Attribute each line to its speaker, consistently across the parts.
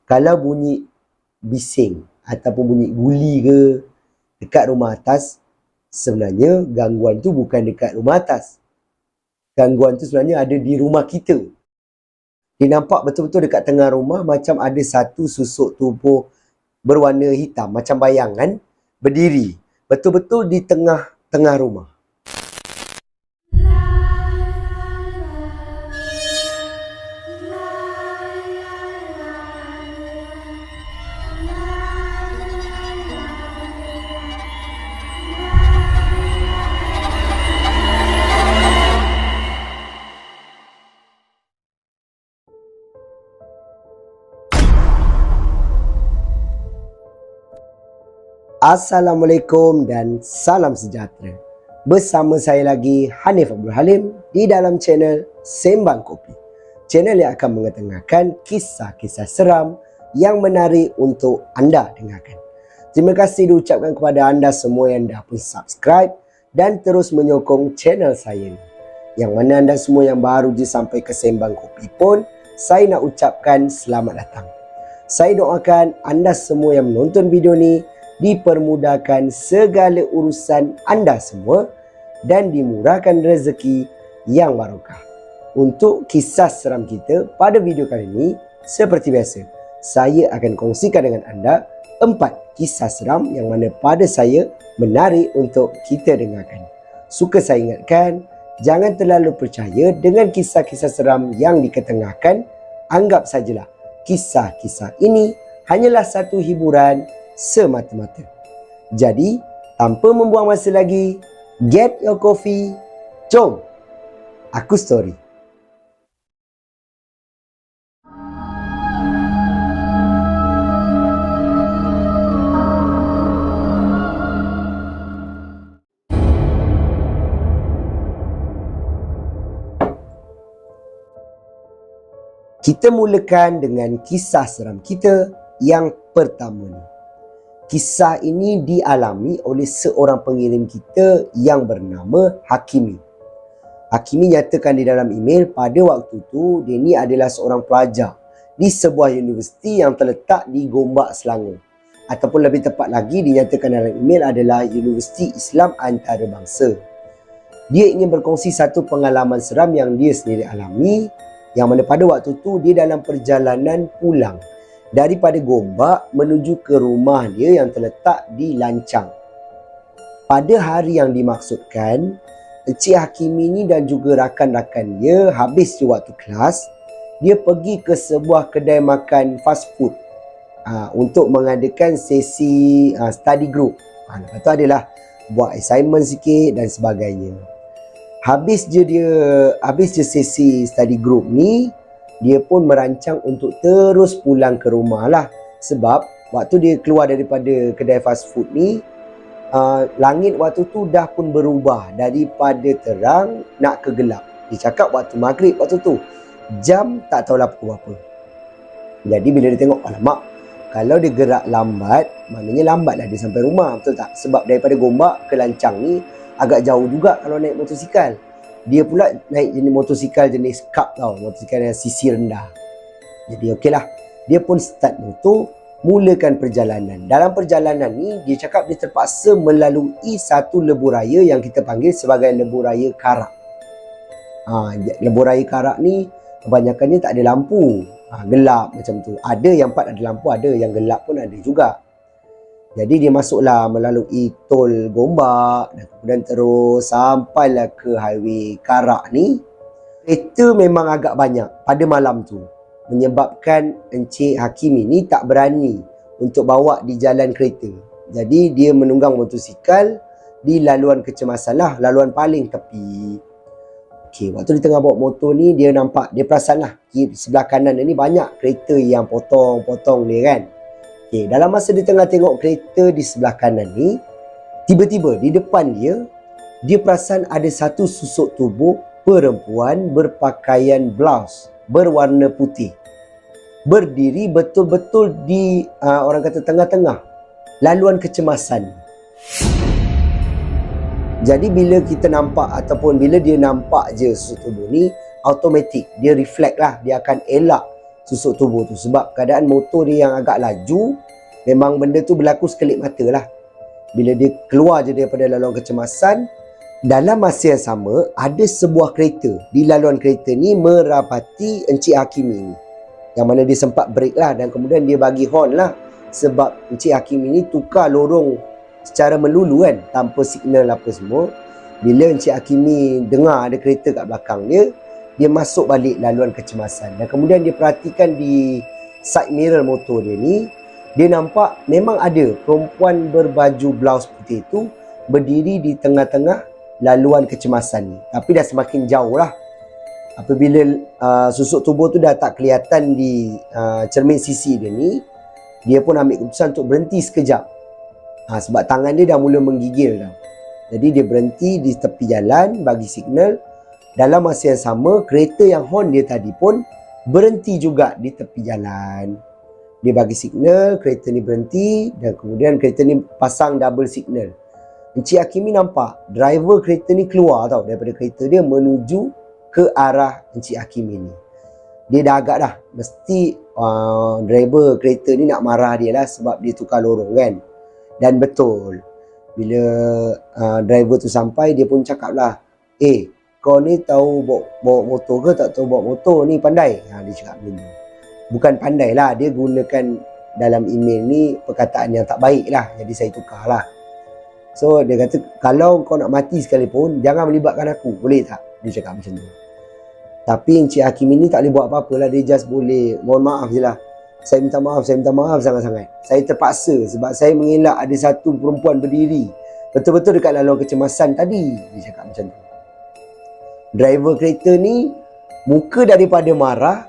Speaker 1: Kalau bunyi bising ataupun bunyi guli ke dekat rumah atas, sebenarnya gangguan tu bukan dekat rumah atas. Gangguan tu sebenarnya ada di rumah kita. Dia nampak betul-betul dekat tengah rumah macam ada satu susuk tubuh berwarna hitam macam bayangan berdiri betul-betul di tengah-tengah rumah. Assalamualaikum dan salam sejahtera. Bersama saya lagi Hanif Abdul Halim di dalam channel Sembang Kopi. Channel yang akan mengetengahkan kisah-kisah seram yang menarik untuk anda dengarkan. Terima kasih diucapkan kepada anda semua yang dah pun subscribe dan terus menyokong channel saya. Yang mana anda semua yang baru je sampai ke Sembang Kopi pun, saya nak ucapkan selamat datang. Saya doakan anda semua yang menonton video ni dipermudahkan segala urusan anda semua dan dimurahkan rezeki yang barokah. Untuk kisah seram kita pada video kali ini, seperti biasa, saya akan kongsikan dengan anda 4 kisah seram yang mana pada saya menarik untuk kita dengarkan. Suka saya ingatkan, jangan terlalu percaya dengan kisah-kisah seram yang diketengahkan. Anggap sajalah kisah-kisah ini hanyalah satu hiburan semata-mata. Jadi, tanpa membuang masa lagi, get your coffee, jom aku story. Kita mulakan dengan kisah seram kita yang pertama ni. Kisah ini dialami oleh seorang pengirim kita yang bernama Hakimi. Hakimi nyatakan di dalam email pada waktu tu dia ni adalah seorang pelajar di sebuah universiti yang terletak di Gombak, Selangor. Ataupun lebih tepat lagi dinyatakan dalam email adalah Universiti Islam Antarabangsa. Dia ingin berkongsi satu pengalaman seram yang dia sendiri alami, yang mana pada waktu tu dia dalam perjalanan pulang daripada Gombak menuju ke rumah dia yang terletak di Lancang. Pada hari yang dimaksudkan, Encik Hakimi ni dan juga rakan-rakan dia habis di waktu kelas, dia pergi ke sebuah kedai makan fast food untuk mengadakan sesi study group. Lepas tu adalah buat assignment sikit dan sebagainya. Habis je sesi study group ni, dia pun merancang untuk terus pulang ke rumah lah. Sebab waktu dia keluar daripada kedai fast food ni, langit waktu tu dah pun berubah daripada terang nak ke gelap. Dia cakap waktu maghrib waktu tu, jam tak tahulah pukul berapa. Jadi bila dia tengok, alamak, kalau dia gerak lambat, maknanya lambatlah dia sampai rumah, betul tak? Sebab daripada Gombak ke Lancang ni agak jauh juga kalau naik motosikal. Dia pula naik jenis motosikal jenis cup tau, motosikal yang sisi rendah. Jadi okeylah, dia pun start motor, mulakan perjalanan. Dalam perjalanan ni, dia cakap dia terpaksa melalui satu lebuh raya yang kita panggil sebagai lebuh raya Karak. Lebuh raya Karak ni kebanyakannya tak ada lampu, gelap macam tu. Ada yang part ada lampu, ada yang gelap pun ada juga. Jadi dia masuklah melalui tol Gombak dan kemudian terus sampailah ke highway Karak ni. Kereta memang agak banyak pada malam tu, menyebabkan Encik Hakimi ni tak berani untuk bawa di jalan kereta. Jadi dia menunggang motosikal di laluan kecemasan lah, laluan paling tepi. Okey, waktu dia tengah bawa motor ni, dia nampak, dia perasan lah sebelah kanan ni banyak kereta yang potong-potong ni kan. Okay, dalam masa dia tengah tengok kereta di sebelah kanan ni, tiba-tiba di depan dia perasan ada satu susuk tubuh perempuan berpakaian blouse berwarna putih, berdiri betul-betul di orang kata tengah-tengah laluan kecemasan. Jadi bila kita nampak ataupun bila dia nampak je susuk tubuh ni, automatik dia reflect lah, dia akan elak susuk tubuh tu. Sebab keadaan motor dia yang agak laju, memang benda tu berlaku sekelip mata lah. Bila dia keluar je daripada laluan kecemasan, dalam masa yang sama, ada sebuah kereta di laluan kereta ni merapati Encik Hakimi ni. Yang mana dia sempat break lah, dan kemudian dia bagi horn lah. Sebab Encik Hakimi ni tukar lorong secara melulu kan, tanpa signal apa semua. Bila Encik Hakimi dengar ada kereta kat belakang dia, dia masuk balik laluan kecemasan. Dan kemudian dia perhatikan di side mirror motor dia ni, dia nampak memang ada perempuan berbaju blouse putih tu berdiri di tengah-tengah laluan kecemasan ni. Tapi dah semakin jauh lah. Apabila susuk tubuh tu dah tak kelihatan di cermin sisi dia ni, dia pun ambil keputusan untuk berhenti sekejap. Sebab tangan dia dah mula menggigil dah. Jadi dia berhenti di tepi jalan, bagi signal. Dalam masa yang sama, kereta yang horn dia tadi pun berhenti juga di tepi jalan. Dia bagi signal, kereta ni berhenti, dan kemudian kereta ni pasang double signal. Encik Hakimi nampak driver kereta ni keluar tau daripada kereta dia menuju ke arah Encik Hakimi ni. Dia dah agak dah, mesti driver kereta ni nak marah dia lah sebab dia tukar lorong kan. Dan betul, bila driver tu sampai, dia pun cakap lah, kau ni tahu bawa motor ke tak tahu bawa motor ni, pandai? Dia cakap macam tu. Bukan pandai lah, dia gunakan dalam email ni perkataan yang tak baik lah. Jadi saya tukar lah. So dia kata, kalau kau nak mati sekalipun, jangan melibatkan aku, boleh tak? Dia cakap macam tu. Tapi Encik Hakimi ni tak boleh buat apa-apa lah. Dia just boleh, mohon maaf je lah. Saya minta maaf sangat-sangat. Saya terpaksa sebab saya mengelak ada satu perempuan berdiri betul-betul dekat laluan kecemasan tadi. Dia cakap macam tu. Driver kereta ni, muka daripada marah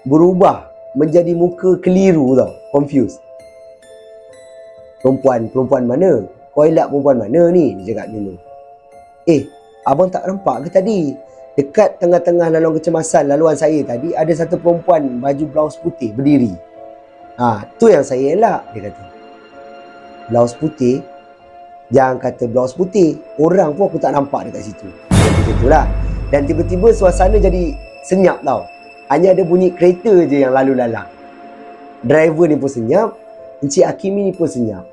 Speaker 1: berubah menjadi muka keliru tau. Confused. Perempuan mana? Kau elak perempuan mana ni? Dia cakap dulu. Abang tak nampak ke tadi? Dekat tengah-tengah laluan kecemasan, laluan saya tadi, ada satu perempuan baju blouse putih berdiri. Tu yang saya elak, dia kata. Blouse putih? Jangan kata blouse putih, orang pun aku tak nampak dekat situ. Macam itulah. Dan tiba-tiba suasana jadi senyap tau. Hanya ada bunyi kereta je yang lalu lalang. Driver ni pun senyap, Encik Hakimi ni pun senyap.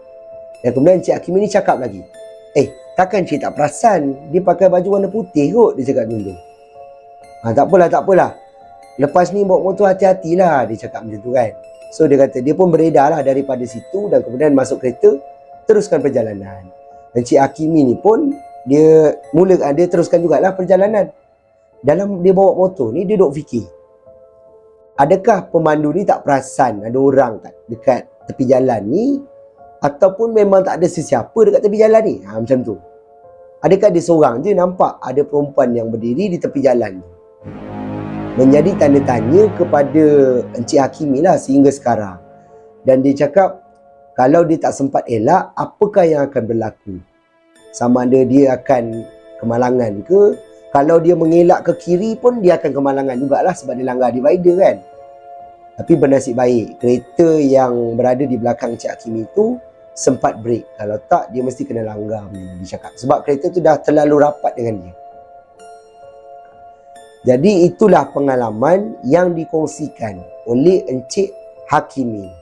Speaker 1: Dan kemudian Encik Hakimi ni cakap lagi, takkan cik tak perasan dia pakai baju warna putih kot, dia cakap dulu. Tak apalah. Lepas ni bawa motor hati-hatilah, dia cakap macam tu kan. So dia kata dia pun beredar lah daripada situ dan kemudian masuk kereta, teruskan perjalanan. Encik Hakimi ni pun dia teruskan jugalah perjalanan. Dalam dia bawa motor ni, dia duk fikir, adakah pemandu ni tak perasan ada orang dekat tepi jalan ni, ataupun memang tak ada sesiapa dekat tepi jalan ni? Macam tu. Adakah dia seorang je nampak ada perempuan yang berdiri di tepi jalan ni? Menjadi tanda tanya kepada Encik Hakimi lah sehingga sekarang. Dan dia cakap, kalau dia tak sempat elak, apakah yang akan berlaku? Sama ada dia akan kemalangan ke? Kalau dia mengelak ke kiri pun, dia akan kemalangan jugalah sebab dia langgar divider kan. Tapi bernasib baik, kereta yang berada di belakang Encik Hakimi itu sempat break. Kalau tak, dia mesti kena langgar, dia cakap. Sebab kereta tu dah terlalu rapat dengan dia. Jadi itulah pengalaman yang dikongsikan oleh Encik Hakimi.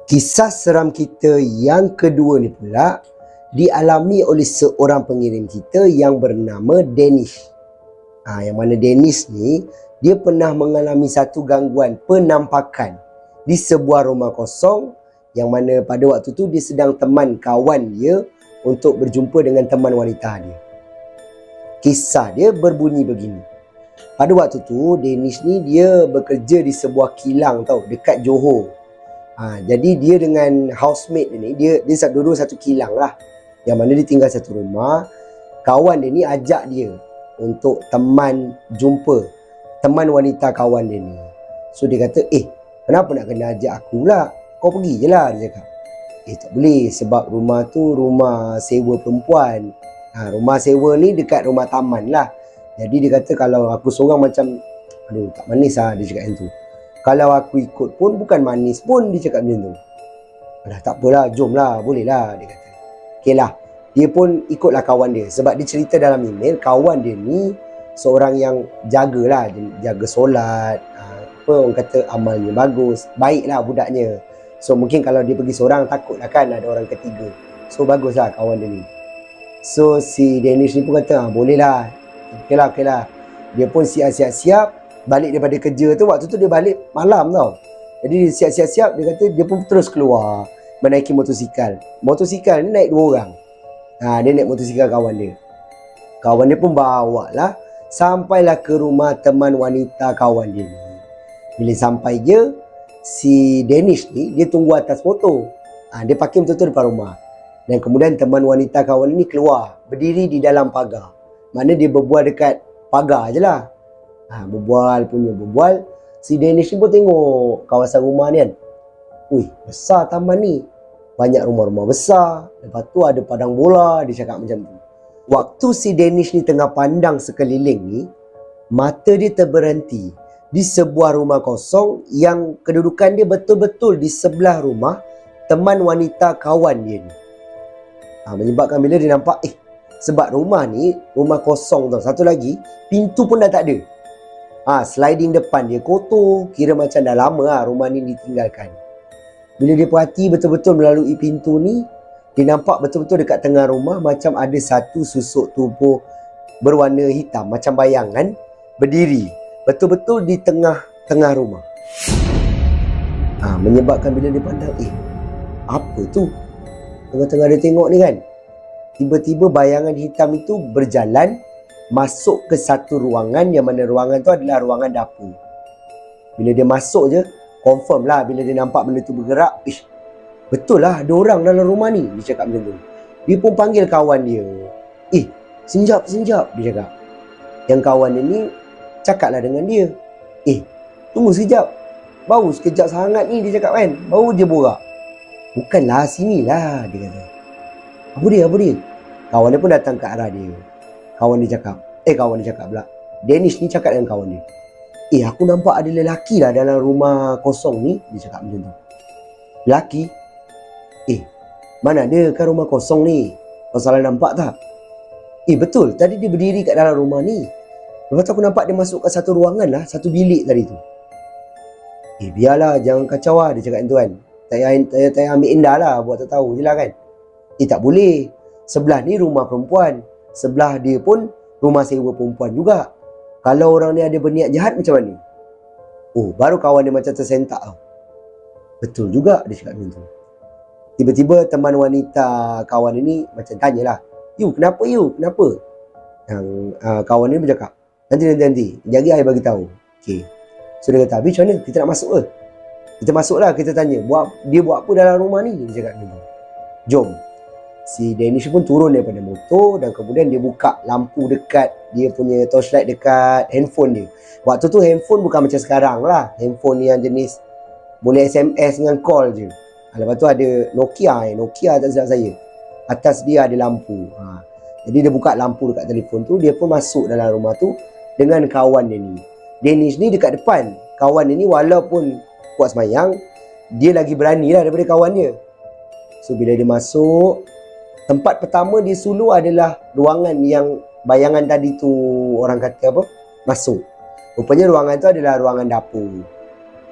Speaker 1: Kisah seram kita yang kedua ni pula dialami oleh seorang pengirim kita yang bernama Dennis. Yang mana Dennis ni, dia pernah mengalami satu gangguan penampakan di sebuah rumah kosong yang mana pada waktu tu dia sedang teman kawan dia untuk berjumpa dengan teman wanita dia. Kisah dia berbunyi begini. Pada waktu tu, Dennis ni dia bekerja di sebuah kilang tau, dekat Johor. Jadi dia dengan housemate dia ni, dia dua-dua satu kilang lah. Yang mana dia tinggal satu rumah. Kawan dia ni ajak dia untuk jumpa teman wanita kawan dia ni. So dia kata, kenapa nak kena ajak aku pula? Kau pergi je lah, dia cakap. Tak boleh sebab rumah tu rumah sewa perempuan. Rumah sewa ni dekat rumah taman lah. Jadi dia kata kalau aku seorang macam, aduh tak manis lah, dia cakap macam tu. Kalau aku ikut pun bukan manis pun, dia cakap macam tu. Dah tak apalah, jom lah, boleh lah, dia kata. Okey lah, dia pun ikutlah kawan dia. Sebab dia cerita dalam email, kawan dia ni seorang yang jagalah, jaga solat, apa orang kata amalnya bagus, baiklah budaknya. So mungkin kalau dia pergi seorang takutlah kan ada orang ketiga. So baguslah kawan dia ni. So si Danish ni pun kata, boleh lah, okey lah. Dia pun siap-siap balik daripada kerja tu. Waktu tu dia balik malam tau. Jadi siap-siap dia kata dia pun terus keluar menaiki motosikal. Motosikal ni naik 2 orang. Dia naik motosikal kawan dia. Kawan dia pun bawa lah sampailah ke rumah teman wanita kawan dia ni. Bila sampai je, si Danish ni dia tunggu atas motor. Dia parking betul-betul depan rumah. Dan kemudian teman wanita kawan ni keluar, berdiri di dalam pagar. Mana dia berbual dekat pagar je lah. Berbual. Si Danish ni pun tengok kawasan rumah ni kan. Ui, besar taman ni. Banyak rumah-rumah besar. Lepas tu ada padang bola, dia cakap macam tu. Waktu si Danish ni tengah pandang sekeliling ni, mata dia terberhenti di sebuah rumah kosong yang kedudukan dia betul-betul di sebelah rumah teman wanita kawan dia ni. Menyebabkan bila dia nampak, sebab rumah ni rumah kosong tau. Satu lagi, pintu pun dah tak ada. Sliding depan dia kotor, kira macam dah lama rumah ni ditinggalkan. Bila dia perhati betul-betul melalui pintu ni, dia nampak betul-betul dekat tengah rumah macam ada satu susuk tubuh berwarna hitam macam bayangan berdiri betul-betul di tengah rumah. Menyebabkan bila dia pandang, apa tu? Tengah-tengah dia tengok ni kan, tiba-tiba bayangan hitam itu berjalan masuk ke satu ruangan, yang mana ruangan tu adalah ruangan dapur. Bila dia masuk je, confirm lah bila dia nampak benda tu bergerak, betul lah ada orang dalam rumah ni, dia cakap macam tu. Dia pun panggil kawan dia. Senjap, dia cakap. Yang kawan dia ni cakaplah dengan dia. Tunggu sekejap. Baru sekejap sangat ni, dia cakap kan. Baru je borak. Bukanlah, sinilah, dia kata. Apa dia? Kawan dia pun datang ke arah dia. Kawan dia cakap pula. Danish ni cakap dengan kawan dia. Aku nampak ada lelaki lah dalam rumah kosong ni, dia cakap macam tu. Lelaki? Mana ada kan rumah kosong ni? Kau salah nampak tak? Betul, tadi dia berdiri kat dalam rumah ni. Lepas tu aku nampak dia masuk kat satu ruangan lah, satu bilik tadi tu. Biarlah, jangan kacau lah, dia cakap tu kan. Tak payah ambil indah lah, buat tak tahu je lah kan. Tak boleh. Sebelah ni rumah perempuan. Sebelah dia pun rumah sewa perempuan juga. Kalau orang ni ada berniat jahat macam mana? Baru kawan dia macam tersentak tau. Betul juga, dia cakap macam tu. Tiba-tiba teman wanita kawan dia ni macam tanyalah, Kenapa? Yang kawan dia bercakap, Nanti. Jadi I bagi tahu. Okay. So dia kata, habis macam mana? Kita nak masuk ke? Kita masuklah, kita tanya. Dia buat apa dalam rumah ni? Dia cakap macam tu. Jom. Si Danish pun turun daripada motor dan kemudian dia buka lampu dekat dia punya torchlight dekat handphone dia. Waktu tu handphone bukan macam sekarang lah. Handphone yang jenis boleh SMS dengan call je. Lepas tu ada Nokia tak silap saya. Atas dia ada lampu. Jadi dia buka lampu dekat telefon tu, dia pun masuk dalam rumah tu dengan kawan dia ni. Danish ni dekat depan. Kawan dia ni walaupun buat semayang, dia lagi berani lah daripada kawan dia. So bila dia masuk, tempat pertama dia suluh adalah ruangan yang bayangan tadi tu orang kata apa? Masuk. Rupanya ruangan tu adalah ruangan dapur.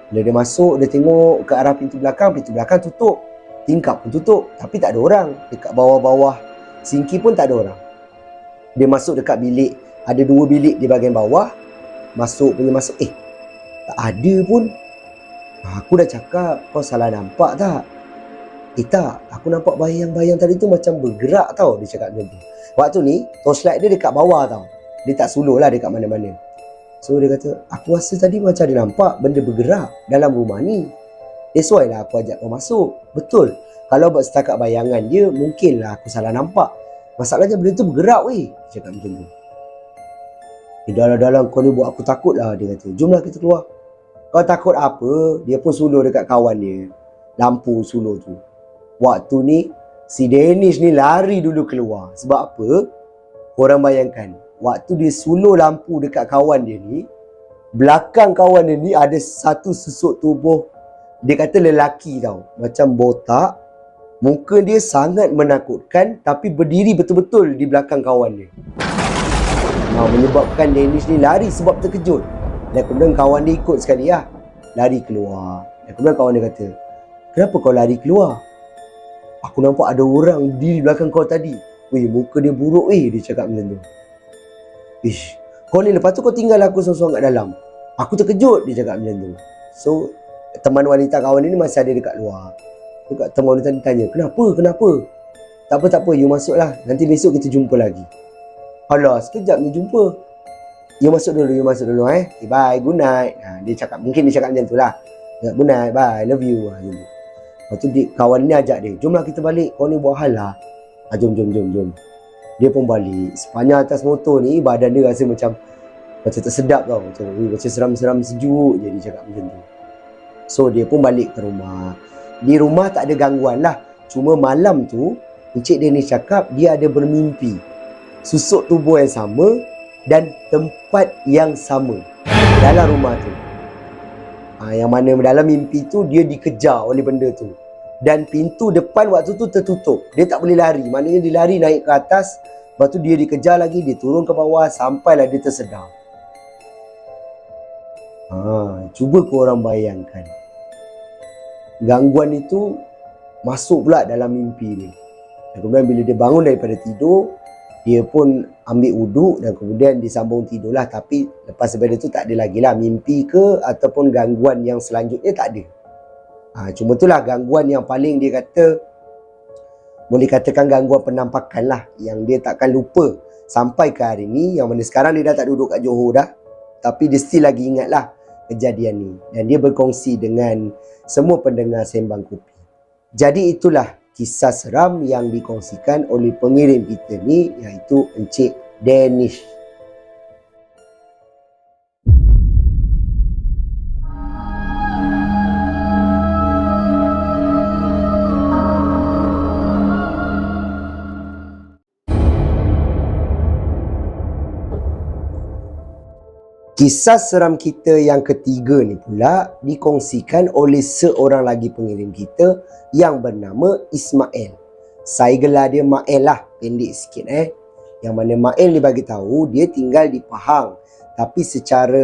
Speaker 1: Bila dia masuk, dia tengok ke arah pintu belakang tutup. Tingkap pun tutup, tapi tak ada orang. Dekat bawah-bawah sinki pun tak ada orang. Dia masuk dekat bilik, ada 2 bilik di bahagian bawah. Masuk, tak ada pun. Aku dah cakap, kau salah nampak tak? Tak, aku nampak bayang-bayang tadi tu macam bergerak tau, dia cakap macam tu. Waktu ni, torchlight dia dekat bawah tau. Dia tak suluh lah dekat mana-mana. So dia kata, aku rasa tadi macam dia nampak benda bergerak dalam rumah ni. That's why lah aku ajak kau masuk. Betul, kalau buat setakat bayangan dia, mungkinlah aku salah nampak. Masalahnya benda tu bergerak weh, dia cakap macam tu. Dalam-dalam kau ni buat aku takut lah, dia kata. Jomlah kita keluar. Kau takut apa? Dia pun suluh dekat kawan dia. Lampu suluh tu. Waktu ni, si Danish ni lari dulu keluar. Sebab apa? Korang bayangkan, waktu dia suluh lampu dekat kawan dia ni, belakang kawan dia ni ada satu susuk tubuh, dia kata lelaki tau, macam botak, muka dia sangat menakutkan, tapi berdiri betul-betul di belakang kawan dia. Menyebabkan Danish ni lari sebab terkejut. Dan kemudian kawan dia ikut sekali lah, lari keluar. Dan kemudian kawan dia kata, kenapa kau lari keluar? Aku nampak ada orang di belakang kau tadi. Weh, muka dia buruk dia cakap macam tu. Ish, kau ni lepas tu kau tinggal aku seorang-seorang kat dalam. Aku terkejut, dia cakap macam tu. So, teman wanita kawan dia ni masih ada dekat luar. Teman wanita ni tanya, kenapa? Tak apa, you masuklah. Nanti besok kita jumpa lagi. Alah, sekejap ni jumpa. You masuk dulu okay, bye, good night. Mungkin dia cakap macam tu lah. Good night, bye, love you. Lepas tu kawan ni ajak dia, jomlah kita balik. Kau ni buat hal lah. Jom. Dia pun balik. Sepanjang atas motor ni, badan dia rasa macam tak sedap tau. Macam seram-seram sejuk je, dia cakap macam tu. So, dia pun balik ke rumah. Di rumah tak ada gangguan lah. Cuma malam tu, Encik Danish cakap dia ada bermimpi. Susuk tubuh yang sama dan tempat yang sama dalam rumah tu. Yang mana dalam mimpi tu, dia dikejar oleh benda tu. Dan pintu depan waktu tu tertutup. Dia tak boleh lari. Maknanya dia lari naik ke atas. Lepas tu dia dikejar lagi. Dia turun ke bawah. Sampailah dia tersedar. Cuba korang bayangkan. Gangguan itu masuk pula dalam mimpi dia. Dan kemudian bila dia bangun daripada tidur, dia pun ambil wuduk dan kemudian disambung tidurlah. Tapi lepas daripada tu tak ada lagi lah mimpi ke ataupun gangguan yang selanjutnya, tak ada. Cuma itulah gangguan yang paling dia kata, boleh katakan gangguan penampakan lah, yang dia takkan lupa sampai ke hari ni. Yang mana sekarang dia dah tak duduk kat Johor dah, tapi dia still lagi ingat lah kejadian ni. Dan dia berkongsi dengan semua pendengar Sembang Kopi. Jadi itulah kisah seram yang dikongsikan oleh pengirim kita ni, iaitu Encik Danish. Kisah seram kita yang ketiga ni pula dikongsikan oleh seorang lagi pengirim kita yang bernama Ismail. Saya gelar dia Mael lah, pendek sikit Yang mana Mael dia bagi tahu dia tinggal di Pahang. Tapi secara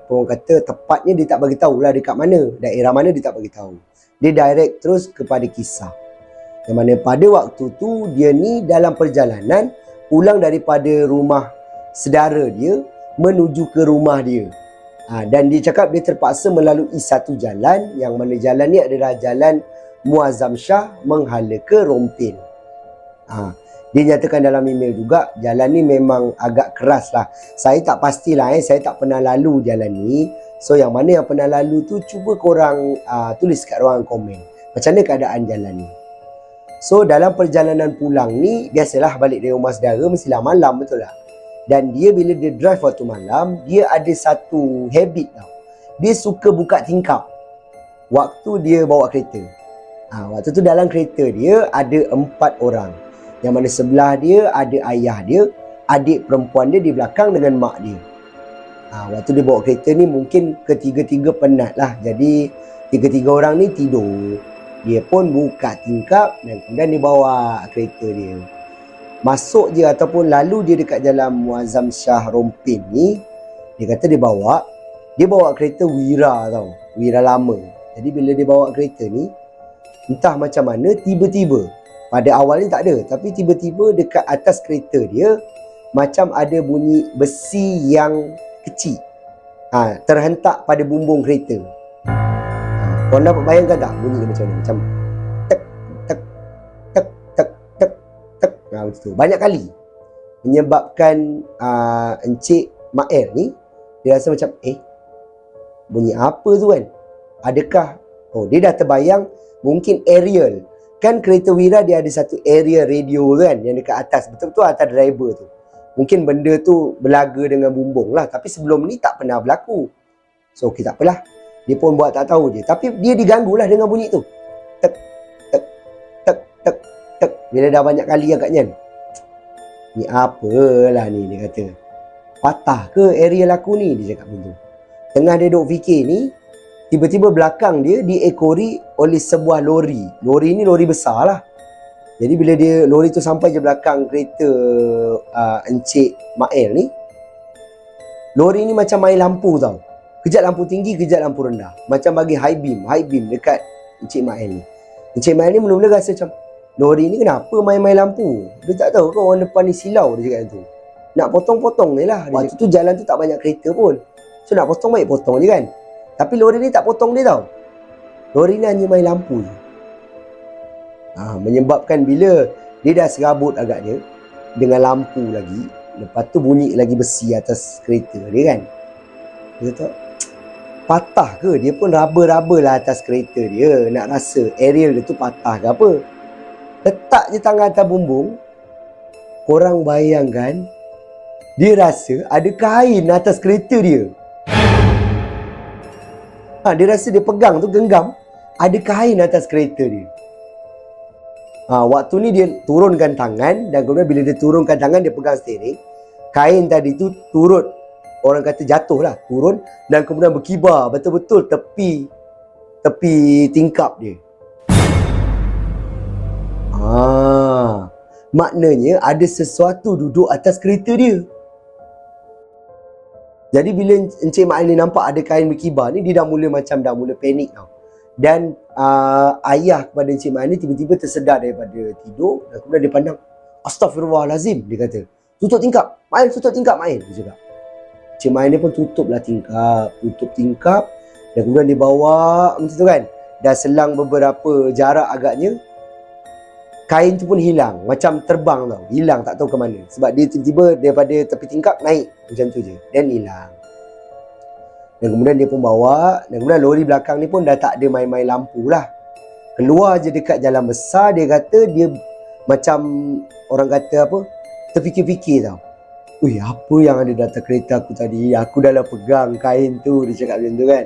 Speaker 1: apa orang kata, tepatnya dia tak bagi tahu lah dekat mana, daerah mana dia tak bagi tahu. Dia direct terus kepada kisah. Yang mana pada waktu tu dia ni dalam perjalanan pulang daripada rumah saudara dia menuju ke rumah dia. Dan dia cakap dia terpaksa melalui satu jalan, yang mana jalan ni adalah jalan Muazzam Shah menghala ke Rompin. Dia nyatakan dalam email juga, jalan ni memang agak keras lah. Saya tak pastilah saya tak pernah lalu jalan ni. So yang mana yang pernah lalu tu, cuba korang tulis kat ruangan komen macam mana keadaan jalan ni. So dalam perjalanan pulang ni, biasalah balik dari rumah saudara mestilah malam, betul tak? Dan dia bila dia drive waktu malam, dia ada satu habit tau. Dia suka buka tingkap waktu dia bawa kereta. Waktu tu dalam kereta dia ada 4 orang. Yang mana sebelah dia ada ayah dia, adik perempuan dia di belakang dengan mak dia. Waktu dia bawa kereta ni mungkin ketiga-tiga penat lah. Jadi tiga-tiga orang ni tidur. Dia pun buka tingkap dan kemudian dia bawa kereta dia. Masuk je ataupun lalu je dekat jalan Muazzam Shah Rompin ni, dia kata dia bawa kereta Wira tau, Wira lama. Jadi bila dia bawa kereta ni, entah macam mana tiba-tiba, pada awalnya tak ada, tapi tiba-tiba dekat atas kereta dia macam ada bunyi besi yang kecil terhentak pada bumbung kereta. Korang dapat bayangkan tak bunyi dia macam mana? Macam tek tek tek tek tek tek. Macam tu banyak kali, menyebabkan Encik Mael ni dia rasa macam bunyi apa tu kan? Adakah dia dah terbayang mungkin aerial. Kan kereta Wira dia ada satu area radio kan yang dekat atas, betul-betul atas driver tu. Mungkin benda tu berlaga dengan bumbung lah, tapi sebelum ni tak pernah berlaku. So okay, tak apalah, dia pun buat tak tahu je. Tapi dia diganggu lah dengan bunyi tu. Tek tek tek tek tek. Bila dah banyak kali agaknya, ni apalah ni, dia kata. Patah ke Ariel aku ni? Dia cakap macam tu. Tengah dia duk fikir ni, tiba-tiba belakang dia diekori oleh sebuah lori. Lori ni lori besar lah. Jadi bila lori tu sampai je belakang kereta Encik Mael ni, lori ni macam main lampu tau. Kejap lampu tinggi, kejap lampu rendah. Macam bagi high beam dekat Encik Mael ni. Encik Mael ni mula-mula rasa macam, lori ni kenapa main-main lampu? Dia tak tahu ke orang depan ni silau, dia cakap tu. Nak potong-potong ni lah. Waktu tu jalan tu tak banyak kereta pun. So nak potong baik potong je kan. Tapi lori ni tak potong dia tau. Lori ni hanya main lampu je. Menyebabkan bila dia dah serabut agaknya dengan lampu lagi, lepas tu bunyi lagi besi atas kereta dia kan. Dia kata, patah ke? Dia pun raba-raba lah atas kereta dia. Nak rasa Ariel dia tu patah ke apa. Letak je tangan atas bumbung. Korang bayangkan, dia rasa ada kain atas kereta dia. Dia rasa dia pegang tu genggam, ada kain atas kereta dia. Waktu ni dia turunkan tangan, dan kemudian bila dia turunkan tangan, dia pegang steering. Kain tadi tu turut, orang kata jatuh lah, turun dan kemudian berkibar betul-betul tepi tingkap dia. Maknanya ada sesuatu duduk atas kereta dia. Jadi bila Encik Mak ni nampak ada kain berkibar ni, dia dah mula panik tau. Dan ayah kepada Encik Mak ni tiba-tiba tersedar daripada tidur, dan kemudian dia pandang, Astaghfirullahalazim, dia kata, tutup tingkap, Mael, dia cakap. Encik Mak ni pun tutup tingkap, dan kemudian dia bawa macam tu kan. Dah selang beberapa jarak agaknya, kain tu pun hilang, macam terbang tau, hilang tak tahu ke mana. Sebab dia tiba-tiba daripada tepi tingkap naik macam tu je, dan hilang. Dan kemudian dia pun bawa, dan kemudian lori belakang ni pun dah tak ada main-main lampu lah. Keluar je dekat jalan besar, dia kata dia macam orang kata apa, terfikir-fikir tau. Apa yang ada dalam kereta aku tadi? Aku dah lah pegang kain tu, dia cakap macam tu kan.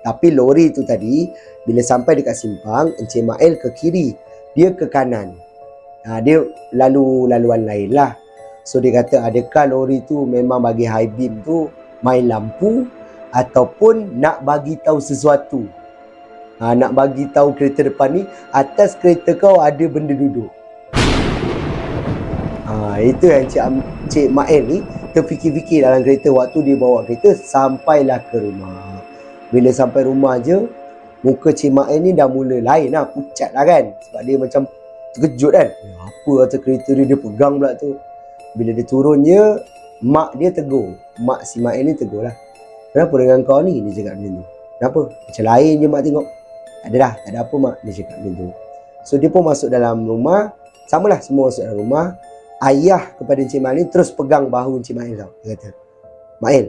Speaker 1: Tapi lori tu tadi, bila sampai dekat simpang, Encik Mael ke kiri, dia ke kanan. Dia laluan lain lah. So dia kata, adakah lori tu memang bagi high beam tu main lampu, ataupun nak bagi tahu sesuatu. Nak bagi tahu kereta depan ni, atas kereta kau ada benda duduk. Itu yang Encik Mael ni terfikir-fikir dalam kereta waktu dia bawa kereta sampailah ke rumah. Bila sampai rumah je, muka Cik Mael ni dah mula lain lah, pucat lah kan. Sebab dia macam terkejut kan. Apa atas kereta dia pegang pula tu. Bila dia turun je, mak dia tegur. Mak si Mael ni tegur lah. Kenapa dengan kau ni? Dia cakap macam tu. Kenapa? Macam lain je mak tengok. Tak ada dah, tak ada apa mak. Dia cakap macam tu. So dia pun masuk dalam rumah. Samalah semua masuk dalam rumah. Ayah kepada Encik Mael ni terus pegang bahu Encik Mael tau. Dia kata, Mael.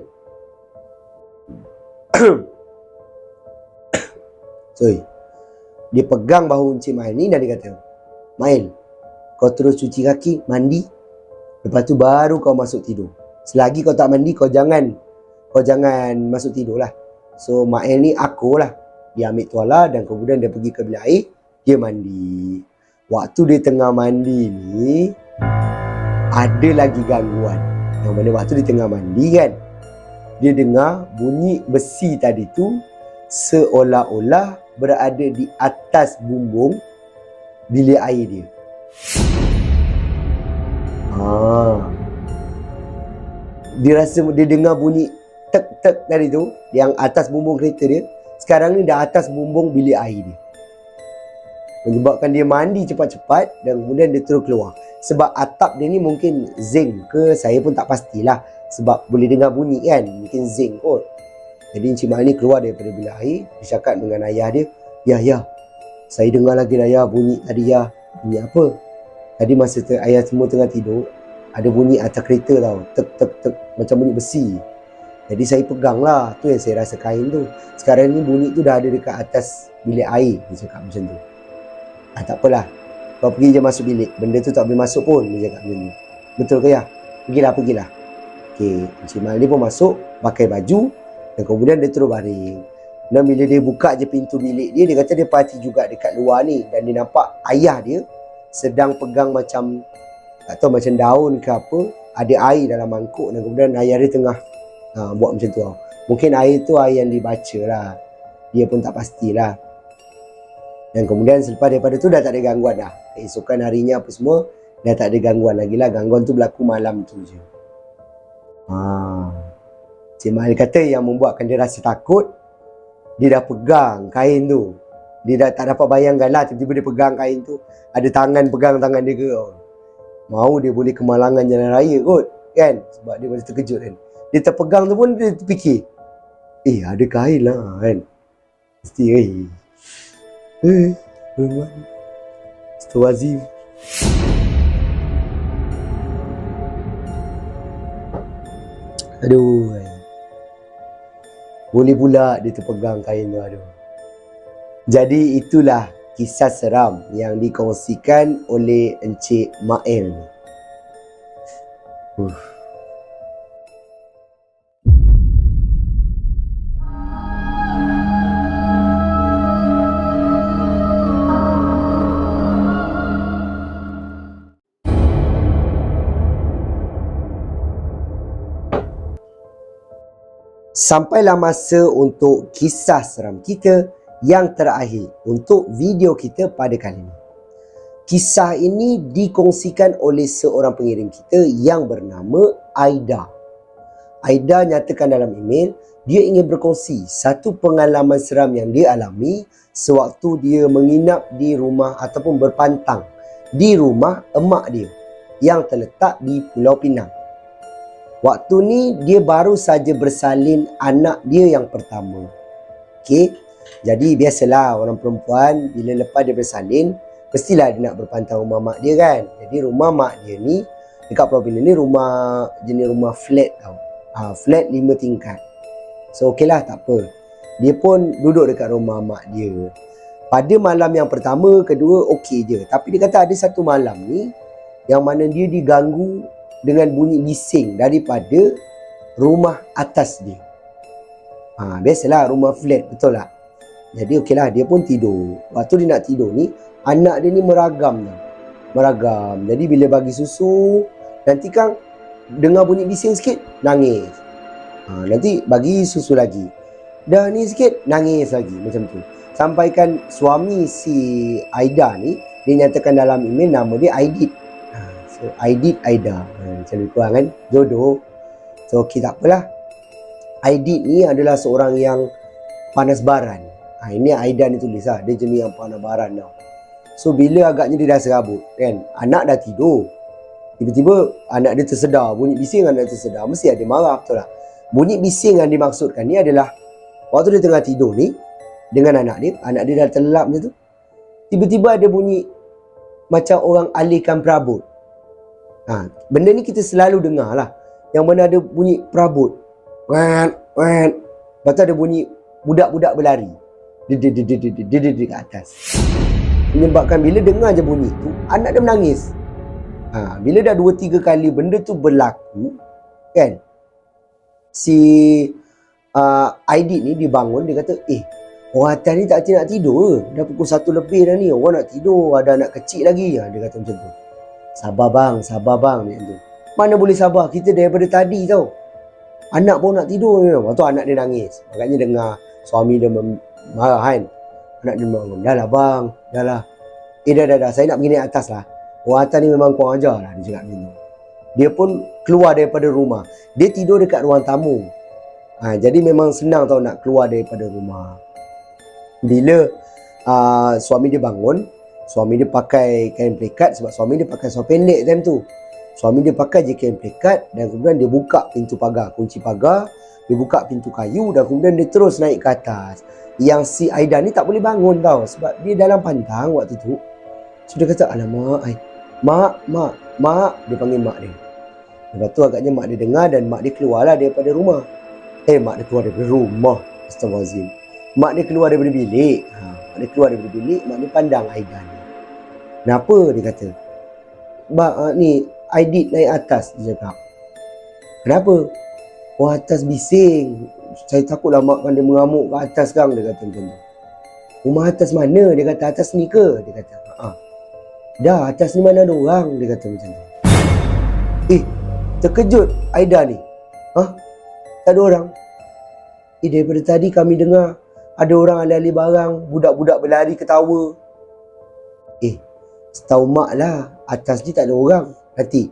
Speaker 1: Dia pegang bahu Encik Mael ni dan dia kata, Mael, kau terus cuci kaki, mandi. Lepas tu baru kau masuk tidur. Selagi kau tak mandi, kau jangan masuk tidur lah. So Mael ni akur lah. Dia ambil tuala dan kemudian dia pergi ke bilik air. Dia mandi. Waktu dia tengah mandi ni, ada lagi gangguan. Yang mana waktu dia tengah mandi kan, dia dengar bunyi besi tadi tu seolah-olah berada di atas bumbung bilik air dia. Dia rasa dia dengar bunyi tek-tek tadi tu yang atas bumbung kereta dia. Sekarang ni dah atas bumbung bilik air dia. Menyebabkan dia mandi cepat-cepat dan kemudian dia terus keluar. Sebab atap dia ni mungkin zinc ke, saya pun tak pastilah. Sebab boleh dengar bunyi kan, mungkin zinc kot. Jadi Encik Mak ni keluar daripada bilik air. Dia cakap dengan ayah dia, Ya, saya dengar lagi ayah bunyi tadi ya. Bunyi apa? Tadi masa ayah semua tengah tidur, ada bunyi atas kereta tau. Tek-tek-tek, macam bunyi besi. Jadi saya pegang lah, tu yang saya rasa kain tu. Sekarang ni bunyi tu dah ada dekat atas bilik air. Dia cakap macam tu. Tak apalah, kau pergi je masuk bilik. Benda tu tak boleh masuk pun, dia cakap macam tu. Betul ke ya? Pergilah. Okey, Encik Mak ni pun masuk, pakai baju, dan kemudian dia terus baring. Dan bila dia buka je pintu bilik dia, dia kata dia parti juga dekat luar ni. Dan dia nampak ayah dia sedang pegang macam, tak tahu macam daun ke apa, ada air dalam mangkuk dan kemudian ayah dia tengah buat macam tu. Mungkin air tu air yang dibaca lah. Dia pun tak pastilah. Dan kemudian selepas daripada tu dah tak ada gangguan dah. Keesokan harinya apa semua dah tak ada gangguan lagi lah. Gangguan tu berlaku malam tu je. Cik Mahal kata yang membuatkan dia rasa takut, dia dah pegang kain tu. Dia dah tak dapat bayangkan lah, tiba-tiba dia pegang kain tu, ada tangan pegang tangan dia ke. Mau dia boleh kemalangan jalan raya kot, kan? Sebab dia macam terkejut kan. Dia terpegang tu pun dia terfikir, ada kain lah kan. Mesti Astagfirullahaladzim. Aduh, boleh pula dia terpegang kain tu. Aduh. Jadi itulah kisah seram yang dikongsikan oleh Encik Mael. Sampailah masa untuk kisah seram kita yang terakhir untuk video kita pada kali ini. Kisah ini dikongsikan oleh seorang pengirim kita yang bernama Aida. Aida nyatakan dalam email, dia ingin berkongsi satu pengalaman seram yang dia alami sewaktu dia menginap di rumah ataupun berpantang di rumah emak dia yang terletak di Pulau Pinang. Waktu ni dia baru saja bersalin anak dia yang pertama. Okey. Jadi biasalah orang perempuan bila lepas dia bersalin, mestilah dia nak berpantang rumah mak dia kan. Jadi rumah mak dia ni dekat Pulau Pinang ni rumah jenis rumah flat tau. Flat 5 tingkat. So okeylah, tak apa. Dia pun duduk dekat rumah mak dia. Pada malam yang pertama, kedua okey je. Tapi dia kata ada satu malam ni yang mana dia diganggu dengan bunyi bising daripada rumah atas dia. Biasalah rumah flat, betul tak? Jadi okeylah, dia pun tidur. Waktu dia nak tidur ni, anak dia ni meragam tau. Meragam. Jadi bila bagi susu, nanti kan dengar bunyi bising sikit, nangis. Nanti bagi susu lagi. Dah ni sikit, nangis lagi. Macam tu. Sampaikan suami si Aida ni, dia nyatakan dalam email nama dia Aidit. So Aidit Aida. Macam lebih kurang kan, jodoh. So okey, tak apalah. Aidit ni adalah seorang yang panas baran. Ini Aida ni tulis lah. Dia jenis yang panas baran tau. So bila agaknya dia dah serabut kan, anak dah tidur, tiba-tiba anak dia tersedar. Bunyi bising anak dia tersedar. Mesti ada marah, betul tak? Bunyi bising yang dimaksudkan ni adalah waktu dia tengah tidur ni dengan anak dia dah terlelap macam tu. Tiba-tiba ada bunyi macam orang alihkan perabot. Benda ni kita selalu dengar lah. Yang mana ada bunyi perabot. Lepas tu ada bunyi budak-budak berlari di atas. Menyebabkan bila dengar je bunyi tu, anak dia menangis. Bila dah 2-3 kali benda tu berlaku kan, si Aidit ni dia bangun, dia kata, orang atas ni tak nak tidur ke? Dah pukul 1 lebih dah ni, orang nak tidur, ada anak kecil lagi. Dia kata macam tu. Sabar bang macam tu. Mana boleh sabar, kita daripada tadi tau. Anak pun nak tidur. Lepas tu anak dia nangis. Makanya dengar suami dia marah kan. Anak dia bangun, dah lah bang, dah lah. Dah, saya nak pergi naik atas lah. Orang atas ni memang kurang ajar lah, dia cakap macam tu. Dia pun keluar daripada rumah. Dia tidur dekat ruang tamu. Jadi memang senang tau nak keluar daripada rumah. Bila suami dia bangun, suami dia pakai kain pelikat sebab suami dia pakai seluar pendek time tu. Suami dia pakai je kain pelikat dan kemudian dia buka pintu pagar, kunci pagar, dia buka pintu kayu dan kemudian dia terus naik ke atas. Yang si Aida ni tak boleh bangun tau sebab dia dalam pantang waktu tu. So dia kata, alamak, mak, dia panggil mak dia. Lepas tu agaknya mak dia dengar dan mak dia keluarlah daripada rumah. Mak dia keluar daripada rumah. Astagfirullahaladzim. Mak dia keluar daripada bilik. Mak dia keluar daripada bilik, mak dia pandang Aida ni. Kenapa? Dia kata, ni Aidit naik atas, dia cakap. Kenapa? Atas bising. Saya takutlah mak kan dia mengamuk ke atas sekarang, dia kata macam tu. Rumah atas mana? Dia kata atas ni ke? Dia kata, dah atas ni mana ada orang? Dia kata macam tu. Terkejut Aida ni. Hah? Tak ada orang? Daripada tadi kami dengar ada orang alih-alih barang, budak-budak berlari ketawa. Setahu mak lah, atas ni tak ada orang. Nanti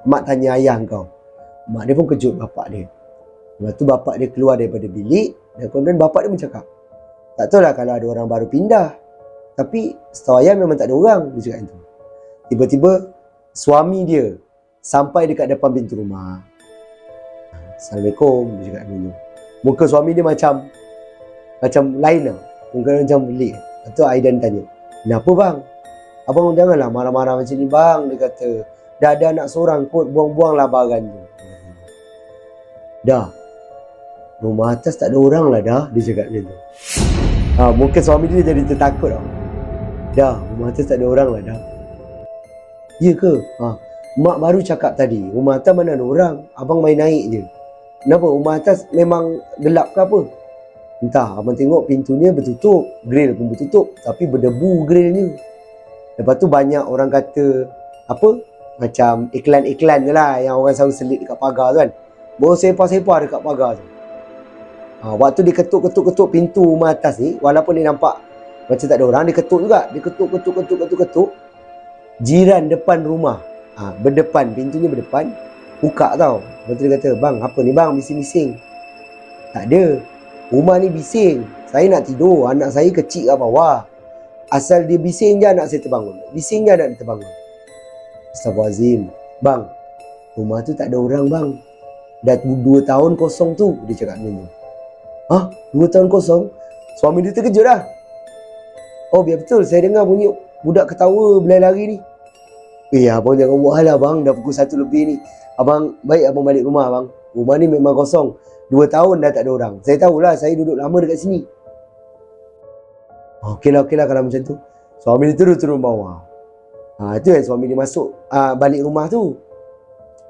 Speaker 1: mak tanya ayah kau. Mak dia pun kejut bapak dia. Lepas tu bapak dia keluar daripada bilik dan kemudian bapak dia mencakap, tak tahu lah kalau ada orang baru pindah, tapi setahu ayah memang tak ada orang, dia cakap itu. Tiba-tiba suami dia sampai dekat depan pintu rumah. Assalamualaikum, dia cakap dulu. Muka suami dia macam lain lah. Muka dia macam belik. Lepas tu Aidan tanya, kenapa bang? Abang janganlah marah-marah macam ni bang. Dia kata, dah ada anak seorang kot, buang-buanglah barang tu. Dah, rumah atas tak ada orang lah dah, dia cakap macam tu. Muka suami dia jadi tertakut tau. Dah, rumah atas tak ada orang lah dah. Ya ke? Mak baru cakap tadi, rumah atas mana ada orang, abang main naik je. Kenapa? Rumah atas memang gelap ke apa? Entah, abang tengok pintunya bertutup, grill pun bertutup, tapi berdebu grillnya. Lepas tu banyak orang kata, apa? Macam iklan-iklan je lah yang orang selalu selit dekat pagar tu kan. Baru sepah-sepah dekat pagar tu. Waktu dia ketuk-ketuk pintu rumah atas ni, walaupun dia nampak macam tak ada orang, dia ketuk juga. Dia ketuk. Jiran depan rumah, berdepan, pintunya berdepan, buka tau. Lepas tu dia kata, bang, apa ni bang, bising-bising? Tak ada. Rumah ni bising. Saya nak tidur, anak saya kecil kat bawah. Asal dia bising je anak saya terbangun. Bising je anak dia terbangun. Astaghfirullahaladzim. Bang, rumah tu tak ada orang bang. Dah 2 tahun kosong tu, dia cakap macam tu. 2 tahun kosong? Suami dia terkejut dah. Oh biar betul, saya dengar bunyi budak ketawa berlari-lari ni. Abang jangan buat hal lah bang, dah pukul 1 lebih ni. Abang, baik abang balik rumah bang. Rumah ni memang kosong. 2 tahun dah tak ada orang. Saya tahulah, saya duduk lama dekat sini. Okeylah kalau macam tu. Suami dia terus turun bawah. Itu yang suami dia masuk balik rumah tu.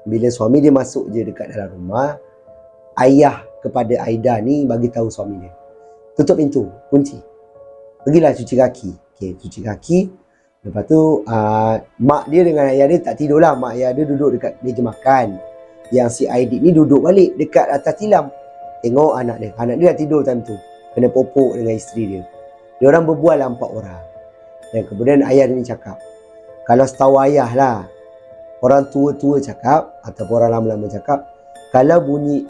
Speaker 1: Bila suami dia masuk je dekat dalam rumah, ayah kepada Aida ni bagi tahu suami dia, tutup pintu, kunci. Pergilah cuci kaki. Cuci kaki. Lepas tu mak dia dengan ayah dia tak tidur lah. Mak ayah dia duduk dekat meja makan. Yang si Aidit ni duduk balik dekat atas tilam. Tengok anak dia. Anak dia dah tidur time tu. Kena popok dengan isteri dia. Diorang berbual lah 4 orang. Dan kemudian ayah dia ni cakap, kalau setahu ayah lah, orang tua-tua cakap ataupun orang lama-lama cakap, kalau bunyi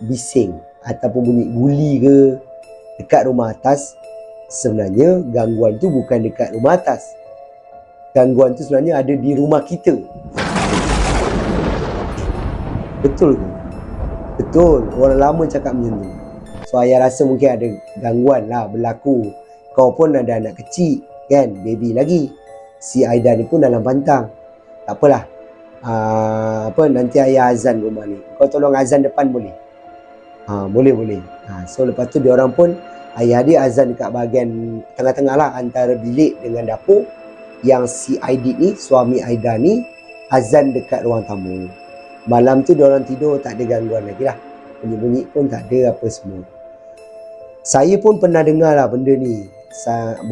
Speaker 1: bising ataupun bunyi guli ke dekat rumah atas, sebenarnya gangguan tu bukan dekat rumah atas. Gangguan tu sebenarnya ada di rumah kita. Betul ke? Betul. Orang lama cakap macam tu. So ayah rasa mungkin ada gangguan lah berlaku. Kau pun ada anak kecil kan, baby lagi. Si Aida ni pun dalam pantang. Tak apalah. Nanti ayah azan rumah ni. Kau tolong azan depan boleh? Boleh. So lepas tu diorang pun, ayah dia azan dekat bahagian tengah-tengah lah, antara bilik dengan dapur. Yang si Aidit ni, suami Aida ni, azan dekat ruang tamu. Malam tu diorang tidur tak ada gangguan lagi lah. Bunyi-bunyi pun tak ada apa semua. Saya pun pernah dengar lah benda ni.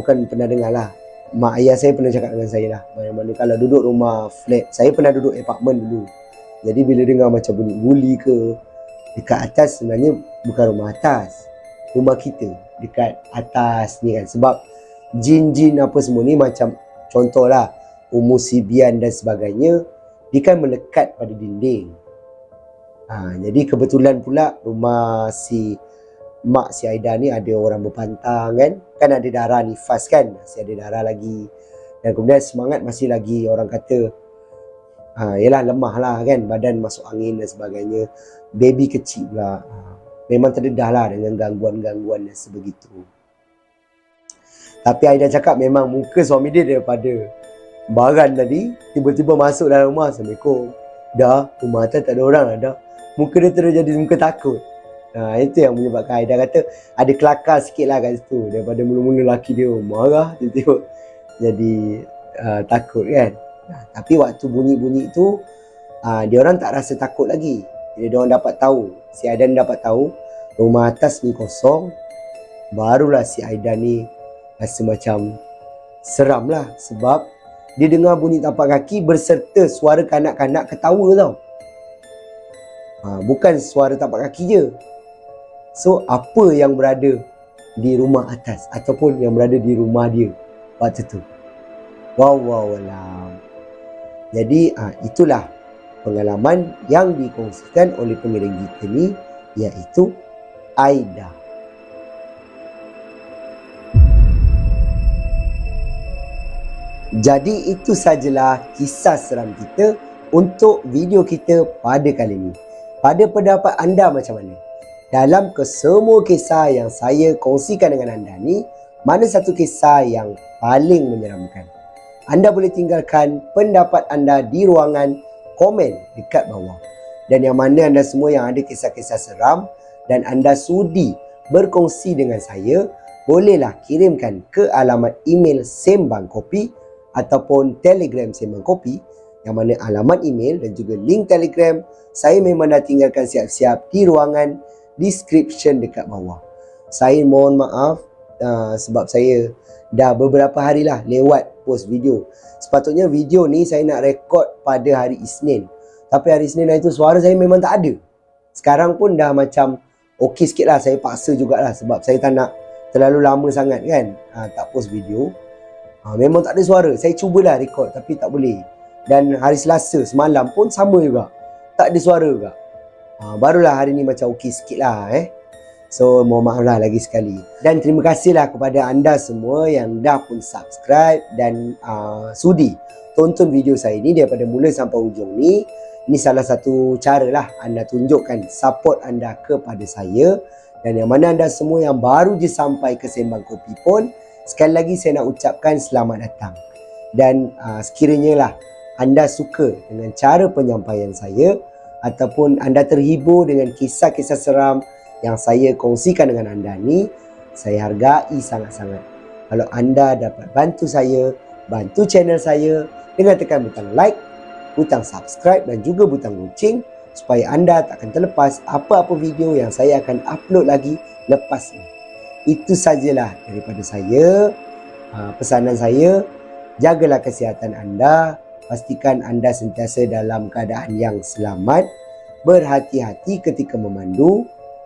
Speaker 1: Bukan pernah dengar lah, mak ayah saya pernah cakap dengan saya lah. Mana-mana kalau duduk rumah flat, saya pernah duduk apartmen dulu. Jadi bila dengar macam bunyi guli ke dekat atas, sebenarnya bukan rumah atas, rumah kita dekat atas ni kan. Sebab jin-jin apa semua ni, macam contohlah umusibian dan sebagainya, dia kan melekat pada dinding. Jadi kebetulan pula rumah mak si Aida ni ada orang berpantang kan ada darah nifas kan, masih ada darah lagi. Dan kemudian semangat masih lagi, orang kata yelah lemah lah kan, badan masuk angin dan sebagainya. Baby kecil pula, memang terdedah lah dengan gangguan-gangguan dan sebegitu. Tapi Aida cakap memang muka suami dia daripada baran tadi, tiba-tiba masuk dalam rumah, Assalamualaikum. Dah, rumah atas tak ada orang lah dah. Muka dia terus jadi muka takut. Itu yang menyebabkan Aida kata ada kelakar sikit lah kat situ. Daripada mula-mula lelaki dia marah, tiba-tiba jadi takut kan. Tapi waktu bunyi-bunyi tu, diorang tak rasa takut lagi. Bila diorang dapat tahu, si Aida ni dapat tahu rumah atas ni kosong, barulah si Aida ni rasa macam seram lah. Sebab dia dengar bunyi tapak kaki berserta suara kanak-kanak ketawa tau. Bukan suara tapak kaki je. So, apa yang berada di rumah atas ataupun yang berada di rumah dia waktu tu? Wallahualam. Jadi, itulah pengalaman yang dikongsikan oleh pengirim kita ni, iaitu Aida. Jadi itu sajalah kisah seram kita untuk video kita pada kali ini. Pada pendapat anda macam mana? Dalam kesemua kisah yang saya kongsikan dengan anda ni, mana satu kisah yang paling menyeramkan? Anda boleh tinggalkan pendapat anda di ruangan komen dekat bawah. Dan yang mana anda semua yang ada kisah-kisah seram dan anda sudi berkongsi dengan saya, bolehlah kirimkan ke alamat email Sembang Kopi ataupun Telegram Sembang Kopi, yang mana alamat email dan juga link Telegram saya memang dah tinggalkan siap-siap di ruangan description dekat bawah. Saya mohon maaf sebab saya dah beberapa hari lah lewat post video. Sepatutnya video ni saya nak rekod pada hari Isnin, tapi hari Isnin itu suara saya memang tak ada. Sekarang pun dah macam okey sikit lah. Saya paksa jugalah sebab saya tak nak terlalu lama sangat kan tak post video. Memang tak ada suara. Saya cubalah rekod tapi tak boleh. Dan hari Selasa semalam pun sama juga, tak ada suara juga. Barulah hari ni macam okey sikit lah So mohon maaf lah lagi sekali. Dan terima kasihlah kepada anda semua yang dah pun subscribe dan sudi tonton video saya ni daripada mula sampai hujung ni. Ini salah satu cara lah anda tunjukkan support anda kepada saya. Dan yang mana anda semua yang baru je sampai ke Sembang Kopi pun, sekali lagi saya nak ucapkan selamat datang. Dan sekiranya lah anda suka dengan cara penyampaian saya ataupun anda terhibur dengan kisah-kisah seram yang saya kongsikan dengan anda ni, saya hargai sangat-sangat. Kalau anda dapat bantu saya, bantu channel saya dengan tekan butang like, butang subscribe dan juga butang lonceng supaya anda tak akan terlepas apa-apa video yang saya akan upload lagi lepas ini. Itu sajalah daripada saya. Pesanan saya, jagalah kesihatan anda, pastikan anda sentiasa dalam keadaan yang selamat, berhati-hati ketika memandu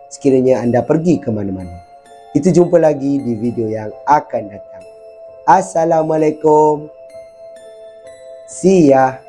Speaker 1: sekiranya anda pergi ke mana-mana. Kita jumpa lagi di video yang akan datang. Assalamualaikum. See ya.